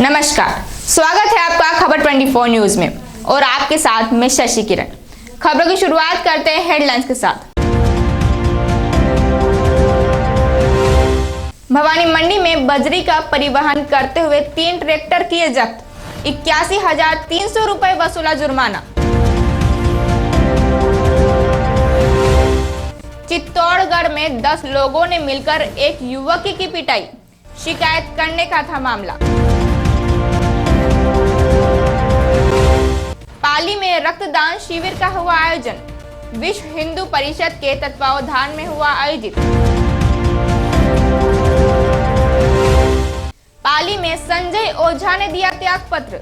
नमस्कार, स्वागत है आपका खबर 24 न्यूज में और आपके साथ मैं शशि किरण। खबरों की शुरुआत करते हैं हेडलाइंस के साथ। भवानी मंडी में बजरी का परिवहन करते हुए 3 ट्रैक्टर किए जब्त, 81,300 रुपए वसूला जुर्माना। चित्तौड़गढ़ में 10 लोगों ने मिलकर एक युवक की पिटाई, शिकायत करने का था मामला। पाली में रक्तदान शिविर का हुआ आयोजन, विश्व हिंदू परिषद के तत्वावधान में हुआ आयोजित। पाली में संजय ओझा ने दिया त्यागपत्र,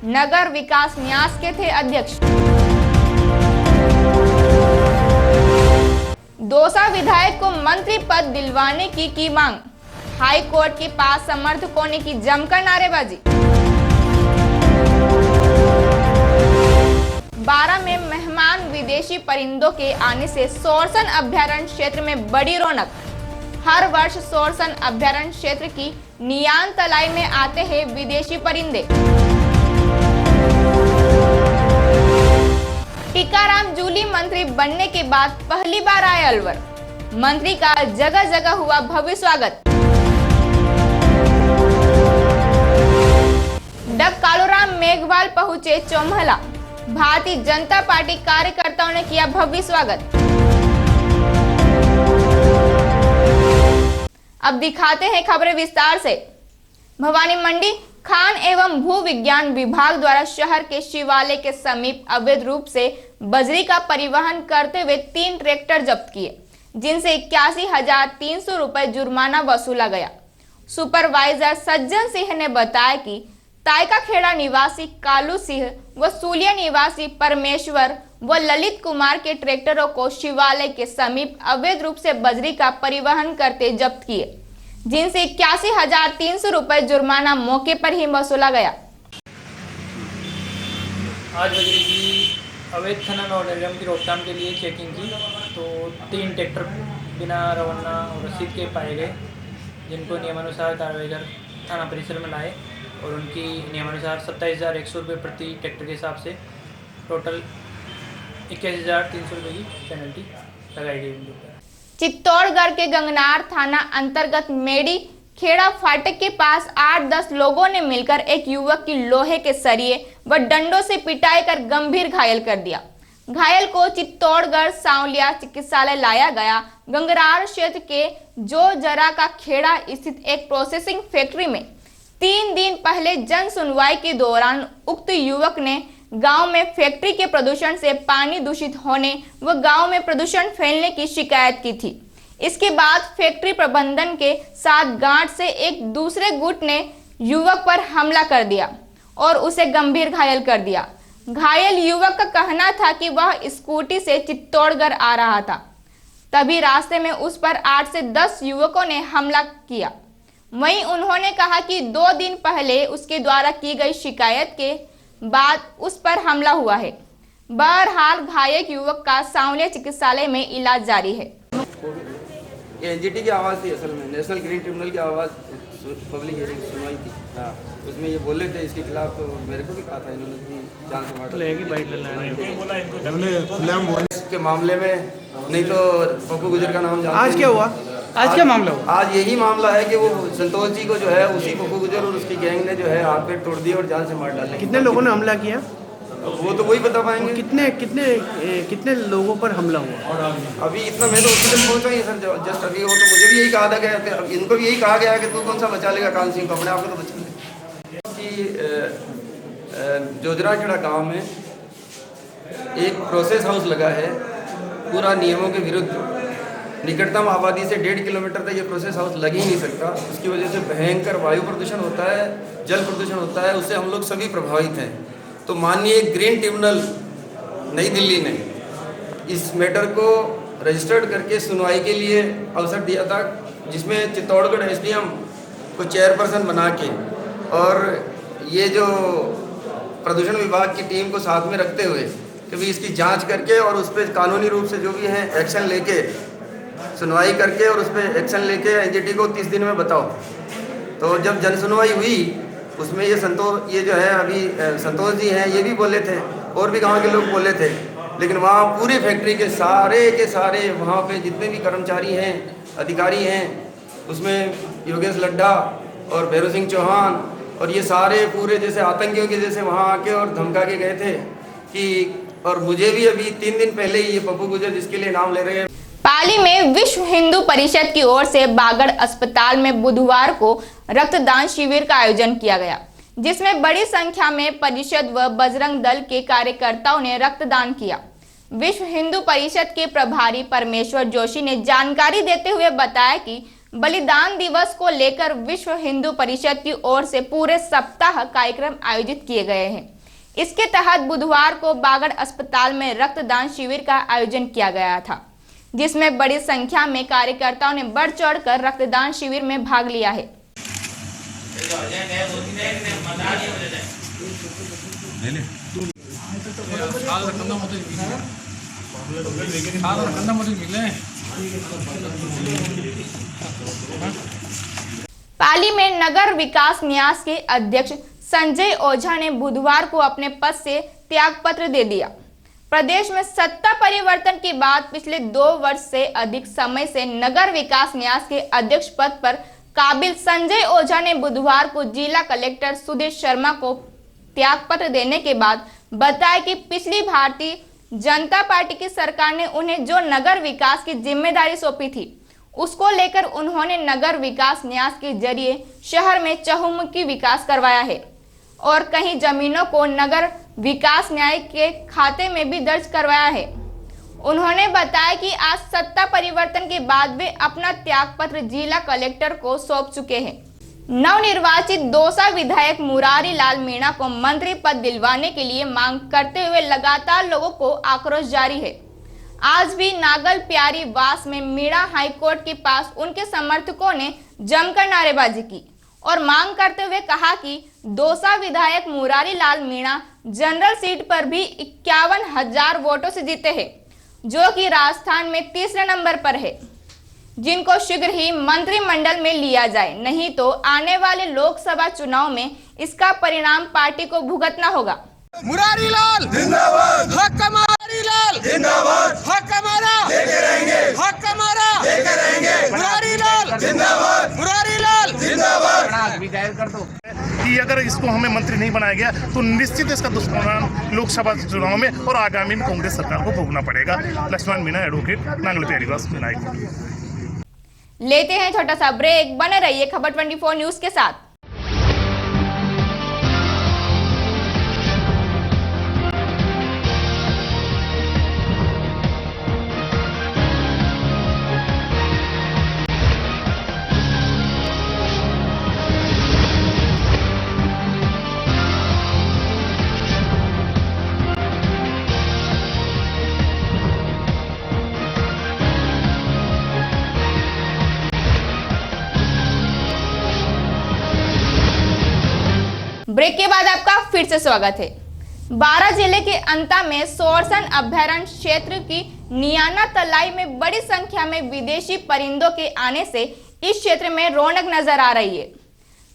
नगर विकास न्यास के थे अध्यक्ष। दौसा विधायक को मंत्री पद दिलवाने की मांग, हाई कोर्ट के पास समर्थकों ने की जमकर नारेबाजी। 12 में मेहमान विदेशी परिंदों के आने से सोरसन अभ्यारण्य क्षेत्र में बड़ी रौनक। हर वर्ष सोरसन अभ्यारण्य क्षेत्र की नियान तलाई में आते हैं विदेशी परिंदे। टीकाराम जूली मंत्री बनने के बाद पहली बार आए अलवर, मंत्री का जगह जगह हुआ भव्य स्वागत। डग कालूराम मेघवाल पहुंचे चौमहला, भारतीय जनता पार्टी कार्यकर्ताओं ने किया भव्य स्वागत। अब दिखाते हैं खबरें विस्तार से। भवानी मंडी खान एवं भू विज्ञान विभाग द्वारा शहर के शिवालय के समीप अवैध रूप से बजरी का परिवहन करते हुए 3 ट्रैक्टर जब्त किए, जिनसे 81,300 रुपए जुर्माना वसूला गया। सुपरवाइजर सज्जन सिंह ने बताया कि तायका खेड़ा निवासी कालू सिंह व सूलिया निवासी परमेश्वर व ललित कुमार के ट्रैक्टरों को शिवालय के समीप अवैध रूप से बजरी का परिवहन करते जब्त किए, जिनसे 81,300 रुपए जुर्माना मौके पर ही वसूला गया। आज बजरी की अवैध खनन और निर्गम की रोकथाम के लिए चेकिंग की तो 3 ट्रैक्टर बिना रवाना और रसीद के पाए गए, जिनको नियमानुसार कार्रवाई कर थाना परिसर में लाए और उनकी नियमानुसार 27,100 रुपये प्रति ट्रैक्टर के हिसाब से टोटल 21,300 रुपये की पेनल्टी लगाई गई उनके ऊपर। चित्तौड़गढ़ के गंगनार थाना अंतर्गत मेडी खेड़ा फाटक के पास 8-10 लोगों ने मिलकर एक युवक की लोहे के सरिये व डंडों से पिटाई कर गंभीर घायल कर दिया। घायल को चित्तौड़गढ़ सांवलिया चिकित्सालय लाया गया। गंगनार क्षेत्र के जो जरा का खेड़ा स्थित एक प्रोसेसिंग फैक्ट्री में 3 दिन पहले जन सुनवाई के दौरान उक्त युवक ने गांव में फैक्ट्री के प्रदूषण से पानी दूषित होने व गांव में प्रदूषण फैलने की शिकायत की थी। इसके बाद फैक्ट्री प्रबंधन के साथ गांठ से एक दूसरे गुट ने युवक पर हमला कर दिया और उसे गंभीर घायल कर दिया। घायल युवक का कहना था कि वह स्कूटी से चित्तौड़गढ़ आ रहा था, तभी रास्ते में उस पर 8 से 10 युवकों ने हमला किया। वहीं उन्होंने कहा कि 2 दिन पहले उसके द्वारा की गई शिकायत के बाद उस पर हमला हुआ है। बहरहाल घायल युवक का सांवलिया चिकित्सालय में इलाज जारी है। ये एनजीटी की आवाज़ थी, असल में नेशनल ग्रीन ट्रिब्यूनल की आवाज़ पब्लिक हियरिंग सुनवाई थी। हाँ, उसमें ये बोले थे इसके खिलाफ, तो मेरे को भी कहा था इन्होंने कि जान से मार के मामले में, नहीं तो पप्पू गुजर का नाम जानते। आज क्या हुआ? आज क्या मामला हुआ? आज यही मामला है कि वो संतोष जी को जो है उसी पप्पू गुजर और उसकी गैंग ने जो है हाथ पैर तोड़ दिए और जान से मार डाले। कितने लोगों ने हमला किया? वो तो वही बता पाएंगे। कितने लोगों पर हमला हुआ? अभी इतना मैं तो हॉस्पिटल पहुंचा ही सर, जस्ट अभी हो, तो मुझे भी यही कहा गया कि इनको भी यही कहा गया है कि तू कौन सा बचा लेगा कान सिंह को, अपने आप को तो बचा ले। जोजरा खेड़ा गाँव में एक प्रोसेस हाउस लगा है, पूरा नियमों के विरुद्ध। निकटतम आबादी से 1.5 किलोमीटर तक ये प्रोसेस हाउस लग ही नहीं सकता। उसकी वजह से भयंकर वायु प्रदूषण होता है, जल प्रदूषण होता है, उससे हम लोग सभी प्रभावित हैं। तो माननीय ग्रीन ट्रिब्यूनल नई दिल्ली ने इस मैटर को रजिस्टर्ड करके सुनवाई के लिए अवसर दिया था, जिसमें चित्तौड़गढ़ एसडीएम को चेयरपर्सन बना के और ये जो प्रदूषण विभाग की टीम को साथ में रखते हुए कि भी इसकी जांच करके और उस पर कानूनी रूप से जो भी है एक्शन लेके, सुनवाई करके और उस पर एक्शन लेके एनजीटी को 30 दिन में बताओ। तो जब जन सुनवाई हुई उसमें ये जो है अभी संतोष जी हैं, ये भी बोले थे और भी गांव के लोग बोले थे, लेकिन वहाँ पूरी फैक्ट्री के सारे वहाँ पे जितने भी कर्मचारी हैं, अधिकारी हैं, उसमें योगेश लड्ढा और भैरव सिंह चौहान और ये सारे पूरे जैसे आतंकियों के जैसे वहाँ आके और धमका के गए थे कि, और मुझे भी अभी 3 दिन पहले ही ये पप्पू गुजर जिसके लिए नाम ले रहे हैं। पाली में विश्व हिंदू परिषद की ओर से बागड़ अस्पताल में बुधवार को रक्तदान शिविर का आयोजन किया गया, जिसमें बड़ी संख्या में परिषद व बजरंग दल के कार्यकर्ताओं ने रक्तदान किया। विश्व हिंदू परिषद के प्रभारी परमेश्वर जोशी ने जानकारी देते हुए बताया कि बलिदान दिवस को लेकर विश्व हिंदू परिषद की ओर से पूरे सप्ताह कार्यक्रम आयोजित किए गए हैं। इसके तहत बुधवार को बागड़ अस्पताल में रक्तदान शिविर का आयोजन किया गया था, जिसमें बड़ी संख्या में कार्यकर्ताओं ने बढ़ चढ़कर रक्तदान शिविर में भाग लिया है। पाली में नगर विकास न्यास के अध्यक्ष संजय ओझा ने बुधवार को अपने पद से त्यागपत्र दे दिया। प्रदेश में सत्ता परिवर्तन के बाद पिछले 2 वर्ष से अधिक समय से नगर विकास न्यास के अध्यक्ष पद पर काबिल संजय ओझा ने बुधवार को जिला कलेक्टर सुधीर शर्मा को त्यागपत्र देने के बाद बताया कि पिछली भारतीय जनता पार्टी की सरकार ने उन्हें जो नगर विकास की जिम्मेदारी सौंपी थी, उसको लेकर उन्होंने नगर विकास न्यास के जरिए शहर में चहुमुखी विकास करवाया है और कई जमीनों को नगर विकास न्याय के खाते में भी दर्ज करवाया है। उन्होंने बताया कि आज सत्ता परिवर्तन के बाद वे अपना त्यागपत्र जिला कलेक्टर को सौंप चुके हैं। नवनिर्वाचित दौसा विधायक मुरारी लाल मीणा को मंत्री पद दिलवाने के लिए मांग करते हुए लगातार लोगों को आक्रोश जारी है। आज भी नागल प्यारी वास में मीणा हाईकोर्ट के पास उनके समर्थकों ने जमकर नारेबाजी की और मांग करते हुए कहा कि दौसा विधायक मुरारी लाल मीणा जनरल सीट पर भी 51,000 वोटों से जीते हैं, जो कि राजस्थान में तीसरे नंबर पर है, जिनको शीघ्र ही मंत्रिमंडल में लिया जाए, नहीं तो आने वाले लोकसभा चुनाव में इसका परिणाम पार्टी को भुगतना होगा। मुरारी लाल जिंदाबाद, हक हमारी लाल जिंदाबाद, हक हमारा लेके रहेंगे, हक हमारा लेके रहेंगे, मुरारी लाल जिंदाबाद, मुरारी लाल जिंदाबाद। कि अगर इसको हमें मंत्री नहीं बनाया गया तो निश्चित इसका दुष्परिणाम लोकसभा चुनाव में और आगामी में कांग्रेस सरकार को भोगना पड़ेगा। लक्ष्मण मीणा, एडवोकेट, नांगल प्यारीवास, मीणा। लेते हैं छोटा सा ब्रेक, बने रहिए खबर 24 न्यूज के साथ। ब्रेक के बाद आपका फिर से स्वागत है। बारां जिले के अंता में सोरसन अभयारण्य क्षेत्र की नियाना तलाई में बड़ी संख्या में विदेशी परिंदों के आने से इस क्षेत्र में रौनक नजर आ रही है।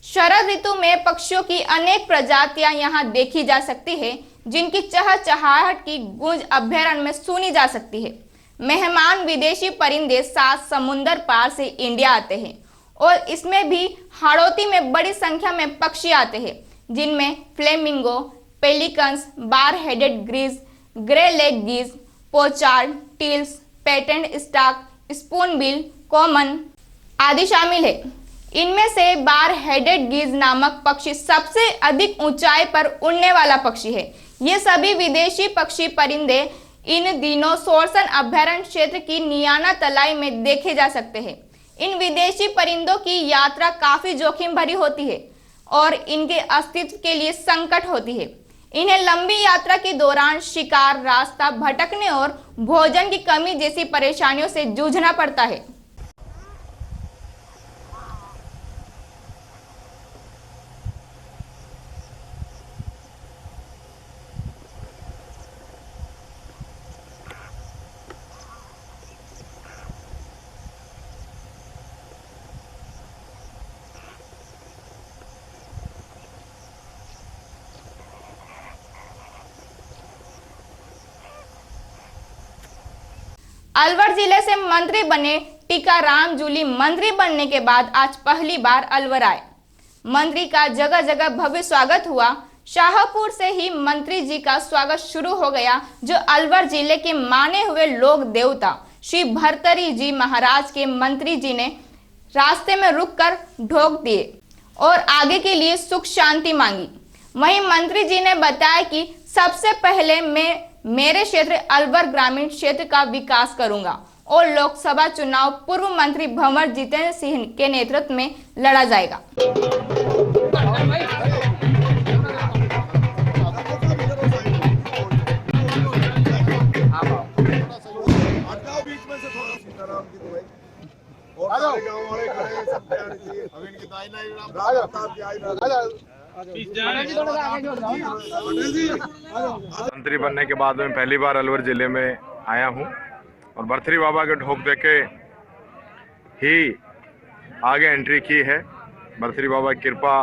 शरद ऋतु में पक्षियों की अनेक प्रजातियां यहां देखी जा सकती है, जिनकी चहचहाहट की गूंज अभयारण्य में सुनी जा सकती है। मेहमान विदेशी परिंदे 7 समुंदर पार से इंडिया आते हैं और इसमें भी हाड़ौती में बड़ी संख्या में पक्षी आते हैं, जिनमें फ्लेमिंगो, पेलिकन्स, बार हेडेड ग्रीज, grey lag geese, pochard, teals, painted stork, spoonbill, common आदि शामिल है। इनमें से बार हेडेड गीज नामक पक्षी सबसे अधिक ऊंचाई पर उड़ने वाला पक्षी है। ये सभी विदेशी पक्षी परिंदे इन दिनों सोरसन अभयारण्य क्षेत्र की नियाना तलाई में देखे जा सकते हैं। इन विदेशी परिंदों की यात्रा काफी जोखिम भरी होती है और इनके अस्तित्व के लिए संकट होती है। इन्हें लंबी यात्रा के दौरान शिकार, रास्ता भटकने और भोजन की कमी जैसी परेशानियों से जूझना पड़ता है। अलवर जिले से मंत्री बने टीकाराम जूली मंत्री बनने के बाद आज पहली बार अलवर आए। मंत्री का जगह जगह भव्य स्वागत हुआ। शाहपुर से ही मंत्री जी का स्वागत शुरू हो गया, जो अलवर जिले के माने हुए लोक देवता श्री भरतरी जी महाराज के मंत्री जी ने रास्ते में रुककर ढोक दिए और आगे के लिए सुख शांति मांगी। वहीं मंत्री जी ने बताया कि सबसे पहले मैं मेरे क्षेत्र अलवर ग्रामीण क्षेत्र का विकास करूंगा और लोकसभा चुनाव पूर्व मंत्री भंवर जितेंद्र सिंह के नेतृत्व में लड़ा जाएगा। मंत्री बनने के बाद मैं पहली बार अलवर जिले में आया हूं और भरतरी बाबा के ढोक देके ही आगे एंट्री की है। भरतरी बाबा की कृपा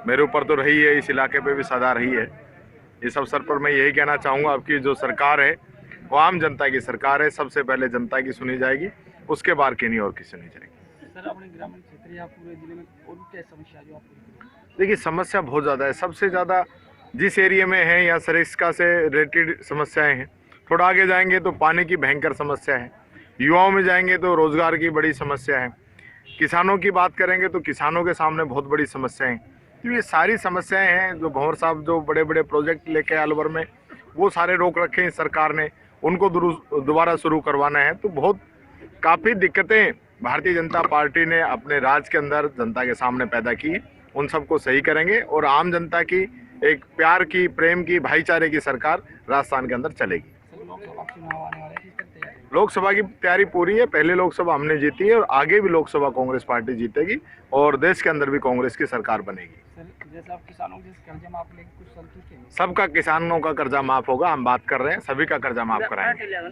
मेरे ऊपर तो रही है, इस इलाके पे भी सदा रही है। इस अवसर पर मैं यही कहना चाहूँगा, आपकी जो सरकार है वो आम जनता की सरकार है। सबसे पहले जनता की सुनी जाएगी, उसके बाद की नहीं और की सुनी जाएगी। सर, अपने ग्रामीण क्षेत्र या पूरे जिले में और क्या समस्या जो आपको? देखिए, समस्या बहुत ज़्यादा है। सबसे ज़्यादा जिस एरिया में है या सरिस्का से रिलेटेड समस्याएं हैं। थोड़ा आगे जाएंगे तो पानी की भयंकर समस्या है। युवाओं में जाएंगे तो रोज़गार की बड़ी समस्या है। किसानों की बात करेंगे तो किसानों के सामने बहुत बड़ी समस्याएं हैं। तो ये सारी समस्याएं हैं जो भंवर साहब जो बड़े बड़े प्रोजेक्ट लेके अलवर में वो सारे रोक रखे हैं सरकार ने, उनको दोबारा शुरू करवाना है। तो बहुत काफ़ी दिक्कतें भारतीय जनता पार्टी ने अपने राज्य के अंदर जनता के सामने पैदा की, उन सबको सही करेंगे और आम जनता की एक प्यार की, प्रेम की, भाईचारे की सरकार राजस्थान के अंदर चलेगी। लोकसभा की तैयारी पूरी है। पहले लोकसभा हमने जीती है और आगे भी लोकसभा कांग्रेस पार्टी जीतेगी और देश के अंदर भी कांग्रेस की सरकार बनेगी। जैसे आप किसानों के कर्जा माफ लेंगे, कुछ संतुष्ट हैं? सबका किसानों का कर्जा माफ होगा, हम बात कर रहे हैं, सभी का कर्जा माफ कराएंगे।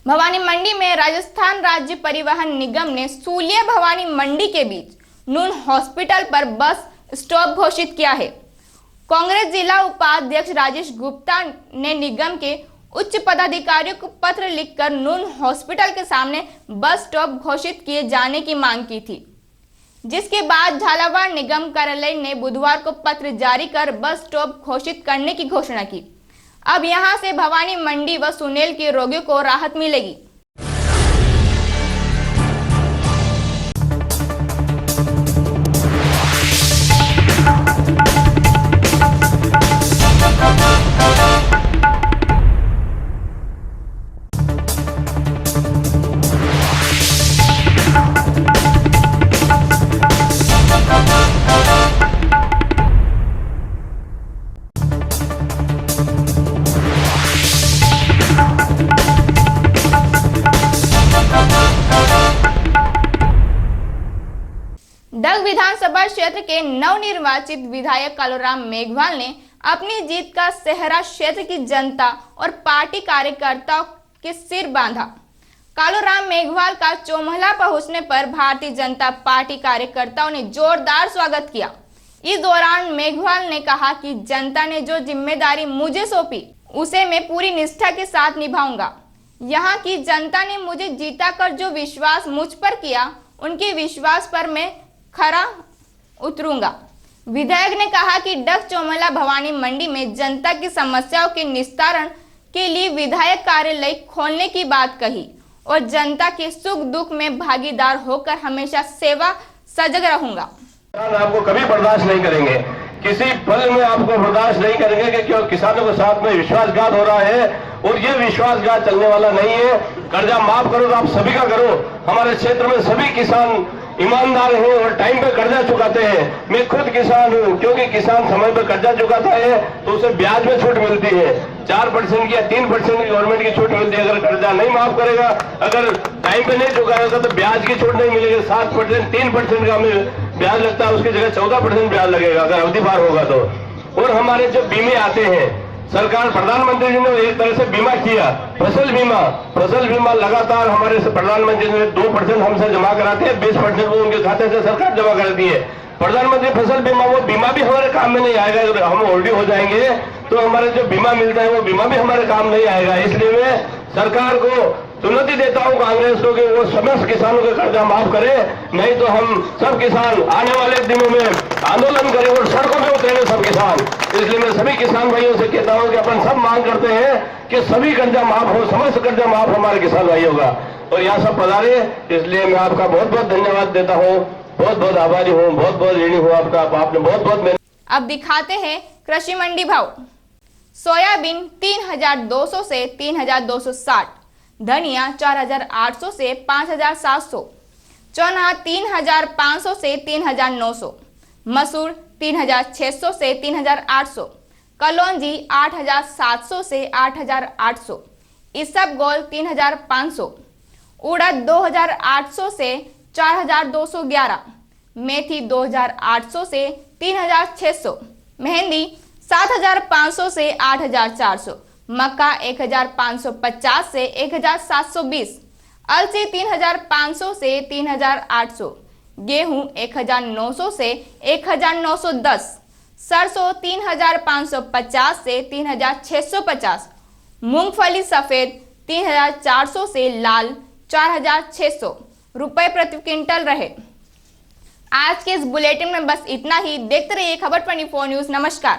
भवानी मंडी में राजस्थान राज्य परिवहन निगम ने सूलिया भवानी मंडी के बीच नून हॉस्पिटल पर बस स्टॉप घोषित किया है। कांग्रेस जिला उपाध्यक्ष राजेश गुप्ता ने निगम के उच्च पदाधिकारियों को पत्र लिखकर नून हॉस्पिटल के सामने बस स्टॉप घोषित किए जाने की मांग की थी, जिसके बाद झालावाड़ निगम कार्यालय ने बुधवार को पत्र जारी कर बस स्टॉप घोषित करने की घोषणा की। अब यहां से भवानी मंडी व सुनेल के रोगियों को राहत मिलेगी। डग विधानसभा क्षेत्र के नवनिर्वाचित विधायक कालूराम मेघवाल ने अपनी जीत का सेहरा क्षेत्र की जनता और पार्टी कार्यकर्ताओं के सिर बांधा। कालूराम मेघवाल का चौमहला पहुंचने पर भारतीय जनता पार्टी कार्यकर्ताओं ने जोरदार स्वागत किया। इस दौरान मेघवाल ने कहा कि जनता ने जो जिम्मेदारी मुझे सौंपी उसे मैं पूरी निष्ठा के साथ निभाऊंगा। यहाँ की जनता ने मुझे जीता कर जो विश्वास मुझ पर किया, उनके विश्वास पर मैं खरा उतरूंगा। विधायक ने कहा कि डग चौमहला भवानी मंडी में जनता की समस्याओं के निस्तारण के लिए विधायक कार्यालय खोलने की बात कही और जनता के सुख दुख में भागीदार होकर हमेशा सेवा सजग रहूंगा। आपको कभी बर्दाश्त नहीं करेंगे, किसी पल में आपको बर्दाश्त नहीं करेंगे कि क्यों किसानों के साथ में विश्वासघात हो रहा है और ये विश्वासघात चलने वाला नहीं है। कर्जा माफ करो तो आप सभी का करो। हमारे क्षेत्र में सभी किसान ईमानदार हैं और टाइम पे कर्जा चुकाते हैं। मैं खुद किसान हूं, क्योंकि किसान समय पर कर्जा चुकाता है तो उसे ब्याज में छूट मिलती है। 4% की या 3% की गवर्नमेंट की छूट मिलती है। अगर कर्जा नहीं माफ करेगा, अगर टाइम पे नहीं चुकाएगा तो ब्याज की छूट नहीं मिलेगी। 7%, 3% का हमें ब्याज लगता है, उसकी जगह 14% ब्याज लगेगा अगर अवधि पार होगा तो। और हमारे जो बीमे आते हैं, सरकार प्रधानमंत्री जी ने एक तरह से बीमा किया, फसल बीमा लगातार हमारे प्रधानमंत्री जी ने 2% हमसे जमा कराते हैं, 20% वो उनके खाते से सरकार जमा कराती है। प्रधानमंत्री फसल बीमा, वो बीमा भी हमारे काम में नहीं आएगा। अगर हम ओल्डी हो जाएंगे तो हमारे जो बीमा मिलता है वो बीमा भी हमारे काम नहीं आएगा। इसलिए मैं सरकार को चुनौती देता हूं कांग्रेस को कि वो समस्त किसानों का कर्जा माफ करे, नहीं तो हम सब किसान आने वाले दिनों में आंदोलन करें और सड़कों में उतरेंगे सब किसान। इसलिए मैं सभी किसान भाइयों से कहता हूं कि अपन सब मांग करते हैं कि सभी कर्जा माफ हो, समस्त कर्जा माफ हमारे किसान भाइयों का, और यहाँ सब पधारे। इसलिए मैं आपका बहुत बहुत धन्यवाद देता हूँ, बहुत बहुत आभारी हूँ, बहुत बहुत ऋणी हूँ आपका। आपने बहुत बहुत। अब दिखाते हैं कृषि मंडी भाव। सोयाबीन 3,200 से 3,260, धनिया 4,800 से 5,700, चना 3,500 से 3,900, मसूर 3,600 से 3,800, कलौंजी 8,700 से 8,800, इसबगोल 3,500, उड़द 2,800 से 4,211, मेथी 2,800 से 3,600, मेहंदी 7,500 से 8,400, मक्का 1,550 से 1,720, अलसी 3,500 से 3,800, गेहूं 1,900 से 1,910, सरसों 3,550 से 3,650, मूंगफली सफेद 3,400 से लाल 4,600 रुपए प्रति क्विंटल रहे। आज के इस बुलेटिन में बस इतना ही। देखते रहिए खबर 24 न्यूज। नमस्कार।